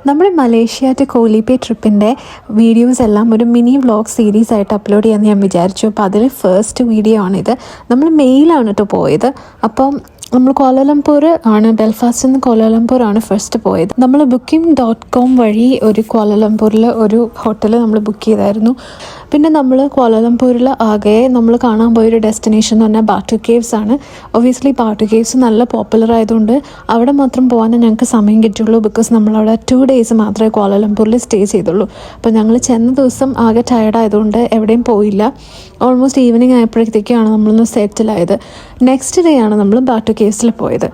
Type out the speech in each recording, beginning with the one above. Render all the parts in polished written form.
നമ്മൾ Malaysia to കോലിപ്പേ ട്രിപ്പിൻ്റെ videos എല്ലാം ഒരു മിനി വ്ളോഗ് സീരീസ് ആയിട്ട് അപ്ലോഡ് ചെയ്യാമെന്ന് ഞാൻ വിചാരിച്ചു. അപ്പോൾ അതിൽ ഫസ്റ്റ് വീഡിയോ ആണിത്. നമ്മൾ മെയിലാണ് കേട്ടോ പോയത്. അപ്പം നമ്മൾ കോലാലംപൂർ ആണ്, ബെൽഫാസ്റ്റിൽ നിന്ന് കോലാലംപൂർ ആണ് ഫസ്റ്റ് പോയത്. നമ്മൾ booking.com വഴി ഒരു കോലാലംപൂരിൽ ഒരു ഹോട്ടൽ നമ്മൾ ബുക്ക് ചെയ്തായിരുന്നു. പിന്നെ നമ്മൾ കോലാലംപൂരിൽ ആകെ നമ്മൾ കാണാൻ പോയൊരു ഡെസ്റ്റിനേഷൻ എന്ന് പറഞ്ഞാൽ ബാട്ടു കേവ്സ് ആണ്. ഒബ്വിയസ്ലി ബാട്ടു കേവ്സ് നല്ല പോപ്പുലർ ആയതുകൊണ്ട് അവിടെ മാത്രം പോകാനേ ഞങ്ങൾക്ക് സമയം കിട്ടുള്ളൂ. ബിക്കോസ് നമ്മളവിടെ 2 days മാത്രമേ കോലാലംപൂരിൽ സ്റ്റേ ചെയ്തുള്ളൂ. അപ്പോൾ ഞങ്ങൾ ചെന്ന ദിവസം ആകെ ടയർഡായതുകൊണ്ട് എവിടെയും പോയില്ല. ഓൾമോസ്റ്റ് ഈവനിങ് ആയപ്പോഴത്തേക്കാണ് നമ്മളൊന്ന് സെറ്റിലായത്. നെക്സ്റ്റ് ഡേ ആണ് നമ്മൾ ബാട്ടു കേവ്സിൽ പോയത്.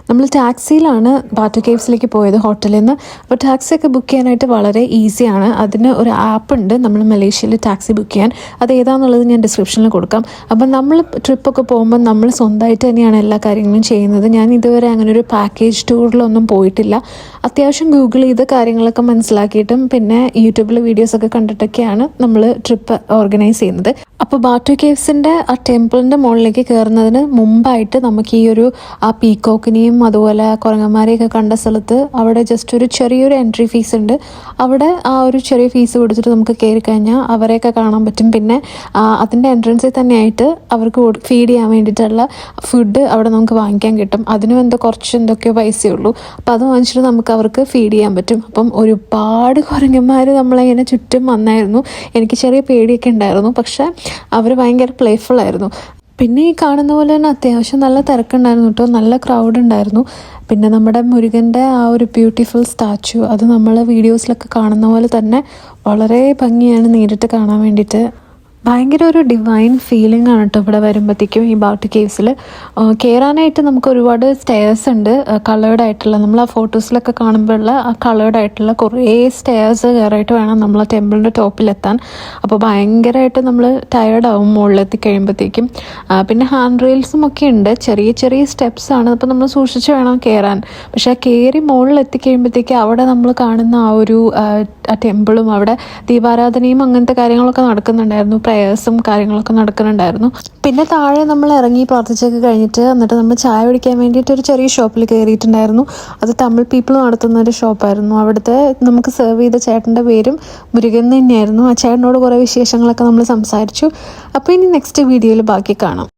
നമ്മൾ ടാക്സിയിലാണ് ബാട്ടു കേവ്സിലേക്ക് പോയത് ഹോട്ടലിൽ നിന്ന്. അപ്പോൾ ടാക്സിയൊക്കെ ബുക്ക് ചെയ്യാനായിട്ട് വളരെ ഈസിയാണ്. അതിന് ഒരു ആപ്പ് ഉണ്ട് നമ്മൾ മലേഷ്യയിൽ ടാക്സി ബുക്ക് ചെയ്യാൻ. അത് ഏതാണെന്നുള്ളത് ഞാൻ ഡിസ്ക്രിപ്ഷനിൽ കൊടുക്കാം. അപ്പം നമ്മൾ ട്രിപ്പൊക്കെ പോകുമ്പോൾ നമ്മൾ സ്വന്തമായിട്ട് തന്നെയാണ് എല്ലാ കാര്യങ്ങളും ചെയ്യുന്നത്. ഞാൻ ഇതുവരെ അങ്ങനെ ഒരു പാക്കേജ് ടൂറിലൊന്നും പോയിട്ടില്ല. അത്യാവശ്യം ഗൂഗിൾ ചെയ്ത് കാര്യങ്ങളൊക്കെ മനസ്സിലാക്കിയിട്ടും പിന്നെ യൂട്യൂബിൽ വീഡിയോസൊക്കെ കണ്ടിട്ടൊക്കെയാണ് നമ്മൾ ട്രിപ്പ് ഓർഗനൈസ് ചെയ്യുന്നത്. അപ്പോൾ ബാട്ടു കേവ്സിൻ്റെ ആ ടെമ്പിളിൻ്റെ മുകളിലേക്ക് കയറുന്നതിന് മുമ്പായിട്ട് നമുക്ക് ഈ ഒരു ആ പീക്കോക്കിനെയും അതുപോലെ കുരങ്ങന്മാരെയൊക്കെ കണ്ട സ്ഥലത്ത് അവിടെ ജസ്റ്റ് ഒരു ചെറിയൊരു എൻട്രി ഫീസ് ഉണ്ട്. അവിടെ ആ ഒരു ചെറിയ ഫീസ് കൊടുത്തിട്ട് നമുക്ക് കയറി കഴിഞ്ഞാൽ അവരെയൊക്കെ കാണാൻ പറ്റും. പിന്നെ അതിൻ്റെ എൻട്രൻസിൽ തന്നെയായിട്ട് അവർക്ക് ഫീഡ് ചെയ്യാൻ വേണ്ടിയിട്ടുള്ള ഫുഡ് അവിടെ നമുക്ക് വാങ്ങിക്കാൻ കിട്ടും. അതിനും എന്തൊക്കെയോ പൈസയുള്ളൂ. അപ്പോൾ അത് വാങ്ങിച്ചിട്ട് നമുക്ക് അവർക്ക് ഫീഡ് ചെയ്യാൻ പറ്റും. അപ്പം ഒരുപാട് കുരങ്ങന്മാർ നമ്മളിങ്ങനെ ചുറ്റും വന്നായിരുന്നു. എനിക്ക് ചെറിയ പേടിയൊക്കെ ഉണ്ടായിരുന്നു, പക്ഷേ അവർ ഭയങ്കര പ്ലേഫുൾ ആയിരുന്നു. പിന്നെ ഈ കാണുന്ന പോലെ തന്നെ അത്യാവശ്യം നല്ല തിരക്കുണ്ടായിരുന്നു കേട്ടോ, നല്ല ക്രൗഡ് ഉണ്ടായിരുന്നു. പിന്നെ നമ്മുടെ മുരുകൻ്റെ ആ ഒരു ബ്യൂട്ടിഫുൾ സ്റ്റാച്ചു, അത് നമ്മൾ വീഡിയോസിലൊക്കെ കാണുന്ന പോലെ തന്നെ വളരെ ഭംഗിയാണ് നേരിട്ട് കാണാൻ വേണ്ടിയിട്ട്. ഭയങ്കര ഒരു ഡിവൈൻ ഫീലിംഗ് ആണ് കേട്ടോ ഇവിടെ വരുമ്പോഴത്തേക്കും. ഈ ബാട്ടു കേവ്സിൽ കയറാനായിട്ട് നമുക്ക് ഒരുപാട് സ്റ്റെയർസ് ഉണ്ട്, കളേർഡ് ആയിട്ടുള്ള. നമ്മൾ ആ ഫോട്ടോസിലൊക്കെ കാണുമ്പോഴുള്ള ആ കളേർഡ് ആയിട്ടുള്ള കുറേ സ്റ്റെയർസ് കയറിയിട്ട് വേണം നമ്മൾ ആ ടെമ്പിളിൻ്റെ ടോപ്പിലെത്താൻ. അപ്പോൾ ഭയങ്കരമായിട്ട് നമ്മൾ ടയേർഡാവും മുകളിലെത്തി കഴിയുമ്പോഴത്തേക്കും. പിന്നെ ഹാൻഡ് റെയിൽസും ഒക്കെ ഉണ്ട്, ചെറിയ ചെറിയ സ്റ്റെപ്സ് ആണ്. അപ്പോൾ നമ്മൾ സൂക്ഷിച്ച് വേണം കയറാൻ. പക്ഷേ ആ കയറി മുകളിലെത്തി കഴിയുമ്പോഴത്തേക്കും അവിടെ നമ്മൾ കാണുന്ന ആ ഒരു ടെമ്പിളും അവിടെ ദീപാരാധനയും അങ്ങനത്തെ കാര്യങ്ങളൊക്കെ നടക്കുന്നുണ്ടായിരുന്നു, പ്രേയേഴ്സും കാര്യങ്ങളൊക്കെ നടക്കുന്നുണ്ടായിരുന്നു. പിന്നെ താഴെ നമ്മൾ ഇറങ്ങി പ്രാർത്ഥിച്ചൊക്കെ കഴിഞ്ഞിട്ട് എന്നിട്ട് നമ്മൾ ചായ കുടിക്കാൻ വേണ്ടിയിട്ട് ഒരു ചെറിയ ഷോപ്പിൽ കയറിയിട്ടുണ്ടായിരുന്നു. അത് തമിഴ് പീപ്പിൾ നടത്തുന്ന ഒരു ഷോപ്പായിരുന്നു. അവിടുത്തെ നമുക്ക് സെർവ് ചെയ്ത ചേട്ടൻ്റെ പേരും മുരുകൻ തന്നെയായിരുന്നു. ആ ചേട്ടനോട് കുറേ വിശേഷങ്ങളൊക്കെ നമ്മൾ സംസാരിച്ചു. അപ്പോൾ ഇനി നെക്സ്റ്റ് വീഡിയോയിൽ ബാക്കി കാണാം.